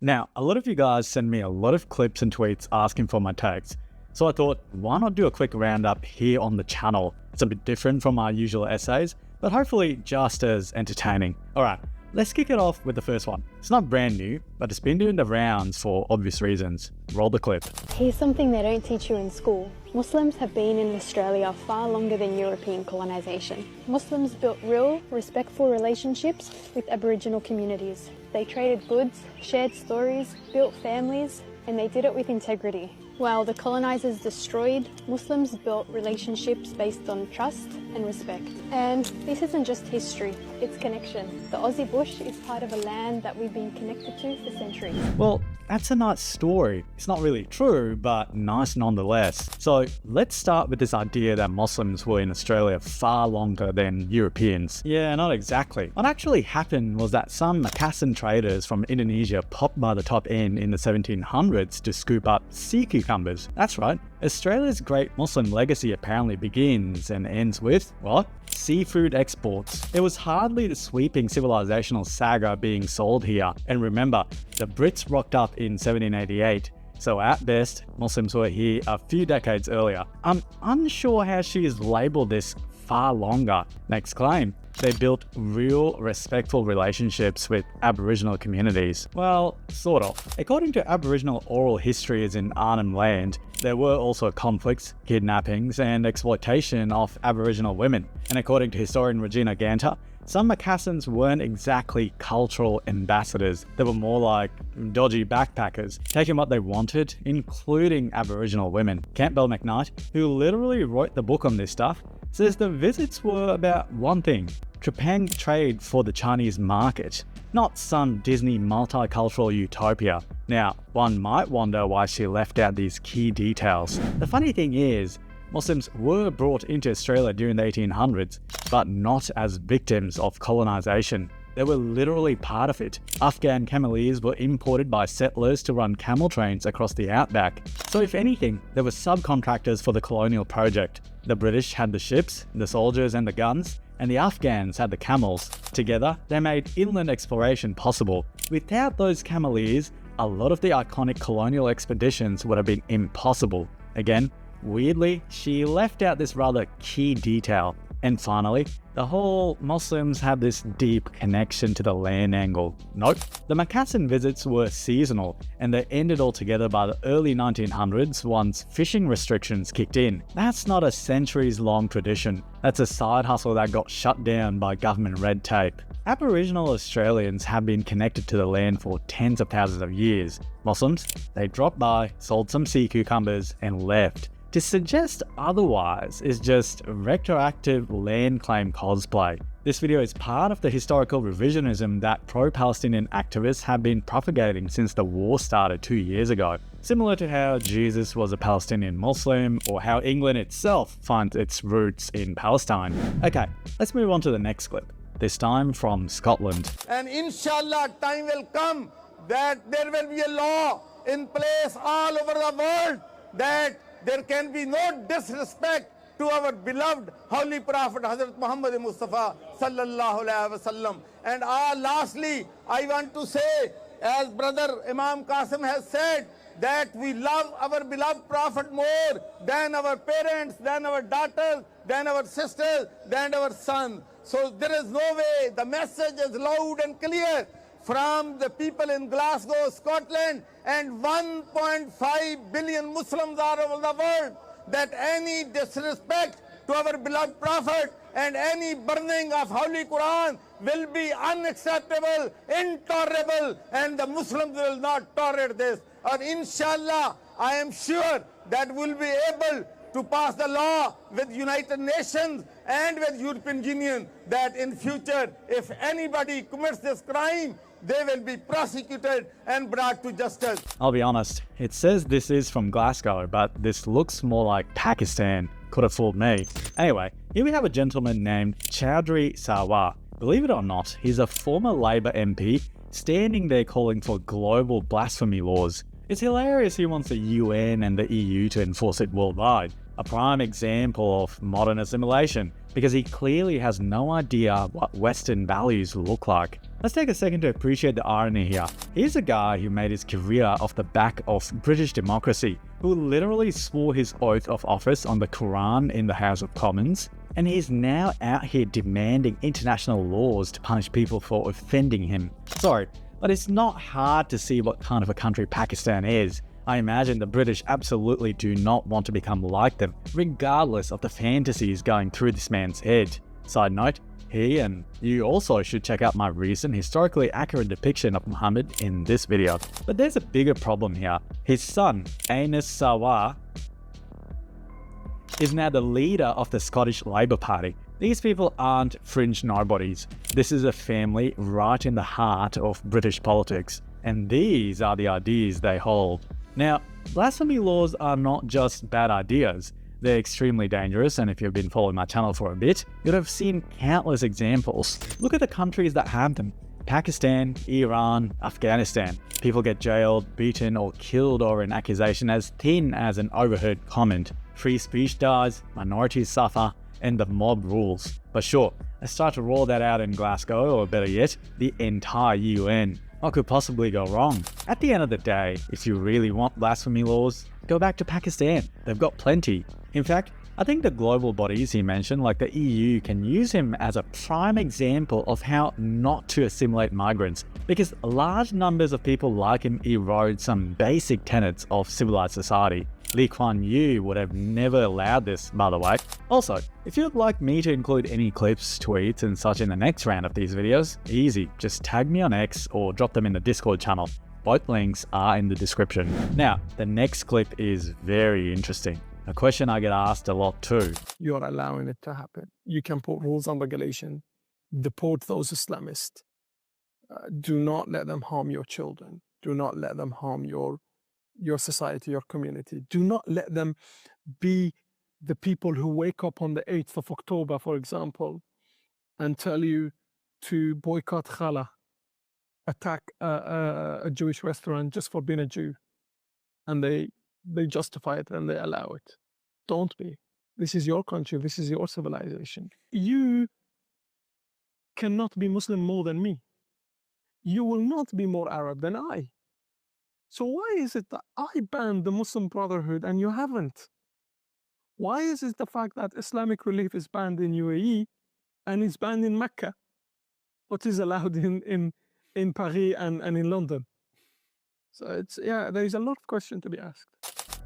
Now, a lot of you guys send me a lot of clips and tweets asking for my takes, so I thought, why not do a quick roundup here on the channel? It's a bit different from our usual essays, but hopefully just as entertaining. Alright, let's kick it off with the first one. It's not brand new, but it's been doing the rounds for obvious reasons. Roll the clip. Here's something they don't teach you in school. Muslims have been in Australia far longer than European colonisation. Muslims built real, respectful relationships with Aboriginal communities. They traded goods, shared stories, built families, and they did it with integrity. While the colonisers destroyed, Muslims built relationships based on trust and respect. And this isn't just history, it's connection. The Aussie bush is part of a land that we've been connected to for centuries. Well, that's a nice story. It's not really true, but nice nonetheless. So let's start with this idea that Muslims were in Australia far longer than Europeans. Yeah, not exactly. What actually happened was that some Macassan traders from Indonesia popped by the top end in the 1700s to scoop up sea cucumbers. That's right. Australia's great Muslim legacy apparently begins and ends with, what? Seafood exports. There was hardly the sweeping civilizational saga being sold here. And remember, the Brits rocked up in 1788, so at best, Muslims were here a few decades earlier. I'm unsure how she's labelled this far longer. Next claim. They built real, respectful relationships with Aboriginal communities. Well, sort of. According to Aboriginal oral histories in Arnhem Land, there were also conflicts, kidnappings, and exploitation of Aboriginal women. And according to historian Regina Ganter, some Macassans weren't exactly cultural ambassadors. They were more like dodgy backpackers, taking what they wanted, including Aboriginal women. Campbell McKnight, who literally wrote the book on this stuff, says the visits were about one thing: Japan trade for the Chinese market, not some Disney multicultural utopia. Now, one might wonder why she left out these key details. The funny thing is, Muslims were brought into Australia during the 1800s, but not as victims of colonisation. They were literally part of it. Afghan cameleers were imported by settlers to run camel trains across the outback. So if anything, they were subcontractors for the colonial project. The British had the ships, the soldiers and the guns, and the Afghans had the camels. Together, they made inland exploration possible. Without those cameleers, a lot of the iconic colonial expeditions would have been impossible. Again, weirdly, she left out this rather key detail. And finally, the whole Muslims have this deep connection to the land angle. Nope. The Macassan visits were seasonal, and they ended altogether by the early 1900s once fishing restrictions kicked in. That's not a centuries-long tradition. That's a side hustle that got shut down by government red tape. Aboriginal Australians have been connected to the land for tens of thousands of years. Muslims, they dropped by, sold some sea cucumbers, and left. To suggest otherwise is just retroactive land claim cosplay. This video is part of the historical revisionism that pro-Palestinian activists have been propagating since the war started 2 years ago. Similar to how Jesus was a Palestinian Muslim, or how England itself finds its roots in Palestine. Okay, let's move on to the next clip, this time from Scotland. And inshallah, time will come that there will be a law in place all over the world that there can be no disrespect to our beloved Holy Prophet Hazrat Muhammad Mustafa sallallahu alaihi wasallam. And lastly, I want to say, as brother Imam Qasim has said, that we love our beloved Prophet more than our parents, than our daughters, than our sisters, than our sons. So there is no way. The message is loud and clear from the people in Glasgow, Scotland, and 1.5 billion Muslims all over the world, that any disrespect to our beloved Prophet and any burning of Holy Quran will be unacceptable, intolerable, and the Muslims will not tolerate this. And inshallah, I am sure that we'll be able to pass the law with United Nations and with European Union that in future, if anybody commits this crime, they will be prosecuted and brought to justice. I'll be honest, it says this is from Glasgow, but this looks more like Pakistan. Could have fooled me. Anyway, here we have a gentleman named Chowdhury Sarwar. Believe it or not, he's a former Labour MP standing there calling for global blasphemy laws. It's hilarious he wants the UN and the EU to enforce it worldwide. A prime example of modern assimilation, because he clearly has no idea what Western values look like. Let's take a second to appreciate the irony here. Here's a guy who made his career off the back of British democracy, who literally swore his oath of office on the Quran in the House of Commons, and he's now out here demanding international laws to punish people for offending him. Sorry, but it's not hard to see what kind of a country Pakistan is. I imagine the British absolutely do not want to become like them, regardless of the fantasies going through this man's head. Side note, he and you also should check out my recent historically accurate depiction of Muhammad in this video. But there's a bigger problem here. His son, Anas Sawar, is now the leader of the Scottish Labour Party. These people aren't fringe nobodies. This is a family right in the heart of British politics, and these are the ideas they hold. Now, blasphemy laws are not just bad ideas. They're extremely dangerous, and if you've been following my channel for a bit, you'd have seen countless examples. Look at the countries that have them. Pakistan, Iran, Afghanistan. People get jailed, beaten, or killed over an accusation as thin as an overheard comment. Free speech dies, minorities suffer, and the mob rules. But sure, let's start to roll that out in Glasgow, or better yet, the entire UN. What could possibly go wrong? At the end of the day, if you really want blasphemy laws, go back to Pakistan. They've got plenty. In fact, I think the global bodies he mentioned, like the EU, can use him as a prime example of how not to assimilate migrants, because large numbers of people like him erode some basic tenets of civilized society. Lee Kuan Yew would have never allowed this, by the way. Also, if you'd like me to include any clips, tweets, and such in the next round of these videos, easy, just tag me on X or drop them in the Discord channel. Both links are in the description. Now, the next clip is very interesting. A question I get asked a lot too. You're allowing it to happen. You can put rules and regulation, deport those Islamists. Do not let them harm your children. Do not let them harm your society, your community. Do not let them be the people who wake up on the 8th of October, for example, and tell you to boycott Khala, attack a Jewish restaurant just for being a Jew. And they justify it and they allow it. Don't be. This is your country. This is your civilization. You cannot be Muslim more than me. You will not be more Arab than I. So why is it that I banned the Muslim Brotherhood and you haven't? Why is it the fact that Islamic Relief is banned in UAE and it's banned in Mecca, but is allowed in Paris and in London? So it's, yeah, there's a lot of questions to be asked.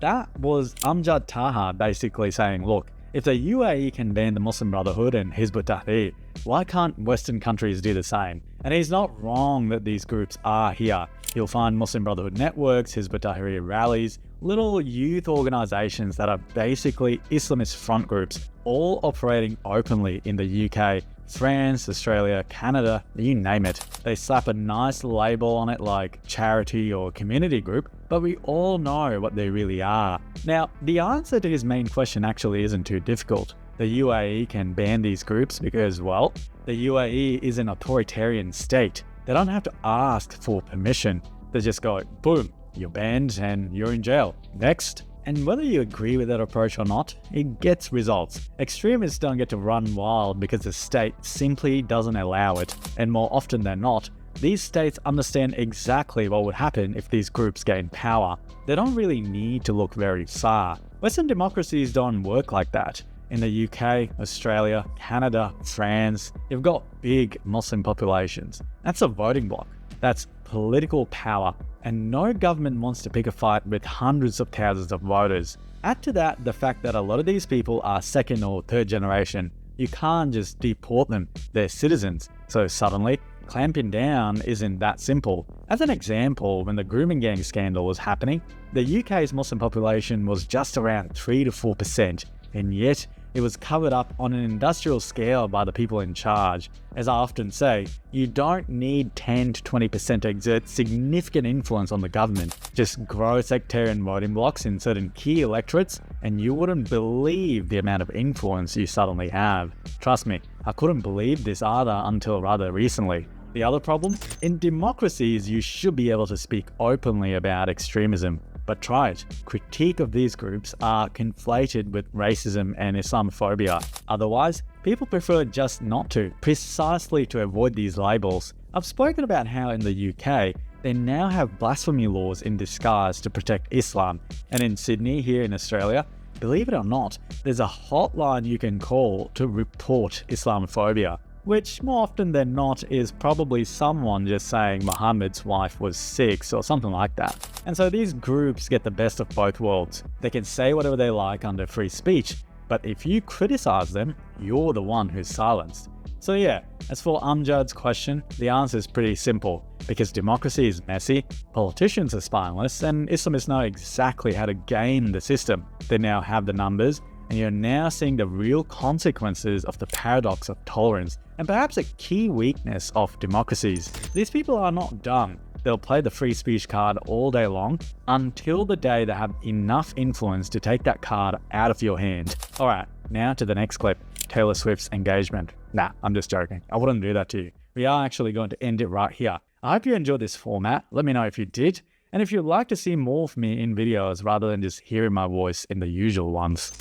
That was Amjad Taha basically saying, look, if the UAE can ban the Muslim Brotherhood and Hizb-ut-Tahrir, why can't Western countries do the same? And he's not wrong that these groups are here. You'll find Muslim Brotherhood networks, Hizb-ut-Tahrir rallies, little youth organizations that are basically Islamist front groups, all operating openly in the UK, France, Australia, Canada, you name it. They slap a nice label on it like charity or community group, but we all know what they really are. Now, the answer to his main question actually isn't too difficult. The UAE can ban these groups because, well, the UAE is an authoritarian state. They don't have to ask for permission. They just go, boom, you're banned and you're in jail. Next. And whether you agree with that approach or not, it gets results. Extremists don't get to run wild because the state simply doesn't allow it. And more often than not, these states understand exactly what would happen if these groups gain power. They don't really need to look very far. Western democracies don't work like that. In the UK, Australia, Canada, France, you've got big Muslim populations. That's a voting bloc. That's political power. And no government wants to pick a fight with hundreds of thousands of voters. Add to that the fact that a lot of these people are second or third generation. You can't just deport them, they're citizens. So suddenly, clamping down isn't that simple. As an example, when the grooming gang scandal was happening, the UK's Muslim population was just around 3 to 4%, and yet it was covered up on an industrial scale by the people in charge. As I often say, you don't need 10 to 20% to exert significant influence on the government. Just grow sectarian voting blocks in certain key electorates and you wouldn't believe the amount of influence you suddenly have. Trust me, I couldn't believe this either until rather recently. The other problem? In democracies, you should be able to speak openly about extremism. But try it. Critique of these groups are conflated with racism and Islamophobia. Otherwise, people prefer just not to, precisely to avoid these labels. I've spoken about how in the UK, they now have blasphemy laws in disguise to protect Islam, and in Sydney here in Australia, believe it or not, there's a hotline you can call to report Islamophobia, which more often than not is probably someone just saying Muhammad's wife was 6 or something like that. And so these groups get the best of both worlds. They can say whatever they like under free speech, but if you criticize them, you're the one who's silenced. So yeah, as for Amjad's question, the answer is pretty simple. Because democracy is messy, politicians are spineless, and Islamists know exactly how to game the system. They now have the numbers, and you're now seeing the real consequences of the paradox of tolerance, and perhaps a key weakness of democracies. These people are not dumb. They'll play the free speech card all day long until the day they have enough influence to take that card out of your hand. Alright, now to the next clip. Taylor Swift's engagement. Nah, I'm just joking. I wouldn't do that to you. We are actually going to end it right here. I hope you enjoyed this format. Let me know if you did. And if you'd like to see more of me in videos rather than just hearing my voice in the usual ones.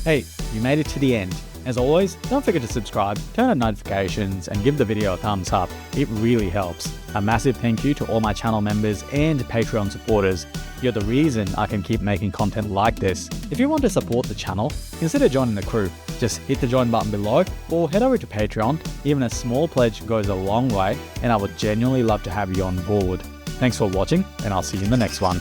Hey, you made it to the end. As always, don't forget to subscribe, turn on notifications, and give the video a thumbs up. It really helps. A massive thank you to all my channel members and Patreon supporters. You're the reason I can keep making content like this. If you want to support the channel, consider joining the crew. Just hit the join button below or head over to Patreon. Even a small pledge goes a long way, and I would genuinely love to have you on board. Thanks for watching, and I'll see you in the next one.